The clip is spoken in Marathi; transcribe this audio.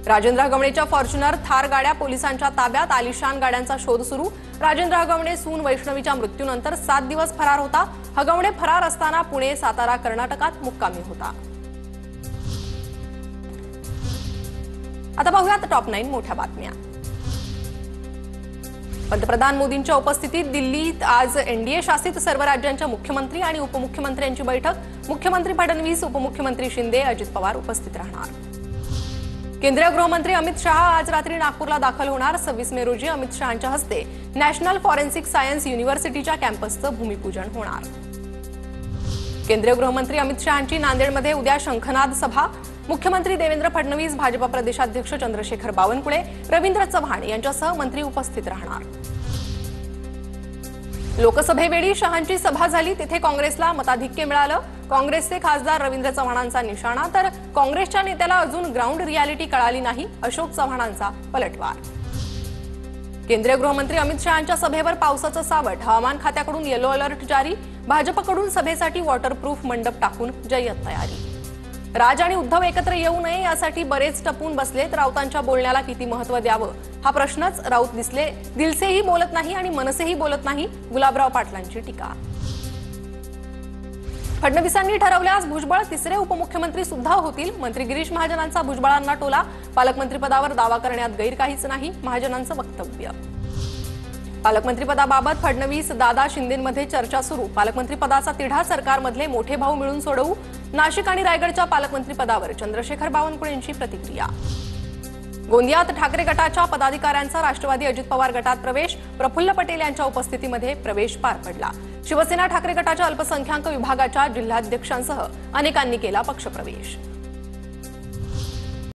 राजेंद्र हगवणेच्या फॉर्च्युनर थार गाड्या पोलिसांच्या ताब्यात, आलिशान गाड्यांचा शोध सुरू। राजेंद्र हगवणे सून वैष्णवीच्या मृत्यूनंतर 7 दिवस फरार होता। हगवणे फरार असताना पुणे, सातारा, कर्नाटकात मुक्कामी होता। आता पाहूयात टॉप 9 मोठ्या बातम्या। पंतप्रधान मोदींच्या उपस्थितीत दिल्लीत आज एनडीए शासित सर्व राज्यांच्या मुख्यमंत्री आणि उपमुख्यमंत्र्यांची बैठक। मुख्यमंत्री फडणवीस, उपमुख्यमंत्री शिंदे, अजित पवार उपस्थित राहणार। केंद्रीय गृहमंत्री अमित शहा आज रात्री नागपूरला दाखल होणार। 26 मे रोजी अमित शहांच्या हस्ते नॅशनल फॉरेन्सिक सायन्स युनिव्हर्सिटीच्या कॅम्पसचं भूमिपूजन होणार। केंद्रीय गृहमंत्री अमित शहांची नांदेडमध्ये उद्या शंखनाद सभा। मुख्यमंत्री देवेंद्र फडणवीस, भाजपा प्रदेशाध्यक्ष चंद्रशेखर बावनकुळे, रवींद्र चव्हाण यांच्यासह मंत्री उपस्थित राहणार। लोकसभेवेळी शहांची सभा झाली, तिथे काँग्रेसला मताधिक्य मिळालं। काँग्रेसचे खासदार रवींद्र चव्हाणांचा निशाणा, तर काँग्रेसच्या नेत्याला अजून ग्राउंड रियालिटी कळाली नाही, अशोक चव्हाणांचा पलटवार। केंद्रीय गृहमंत्री अमित शहांच्या सभेवर पावसाचं सावट, हवामान खात्याकडून येलो अलर्ट जारी। भाजपकडून सभेसाठी वॉटरप्रूफ मंडप टाकून जय्यत तयारी। राज आणि उद्धव एकत्र येऊ नये यासाठी बरेच टपून बसलेत। राऊतांच्या बोलण्याला किती महत्त्व द्यावं हा प्रश्नच राऊत दिलसेही बोलत नाही आणि मनसेही बोलत नाही, गुलाबराव पाटलांची टीका। फडणवीसांनी ठरवल्यास भुजबळ तिसरे उपमुख्यमंत्री सुद्धा होतील। मंत्री गिरीश महाजनांचा भुजबळांना टोला, पालकमंत्रीपदावर दावा करण्यात गैर काहीच नाही, महाजनांचं वक्तव्य। पालकमंत्रीपदाबाबत फडणवीस दादा शिंदेंमध्ये चर्चा सुरू। पालकमंत्रीपदाचा तिढा सरकारमधले मोठे भाऊ मिळून सोडवू। नाशिक आणि रायगडच्या पालकमंत्रीपदावर चंद्रशेखर बावनकुळेंची प्रतिक्रिया। गोंदियात ठाकरे गटाच्या पदाधिकाऱ्यांचा राष्ट्रवादी अजित पवार गटात प्रवेश। प्रफुल्ल पटेल यांच्या उपस्थितीमध्ये प्रवेश पार पडला। शिवसेना ठाकरे गटाच्या अल्पसंख्याक विभागाच्या जिल्हाध्यक्षांसह अनेकांनी केला पक्षप्रवेश।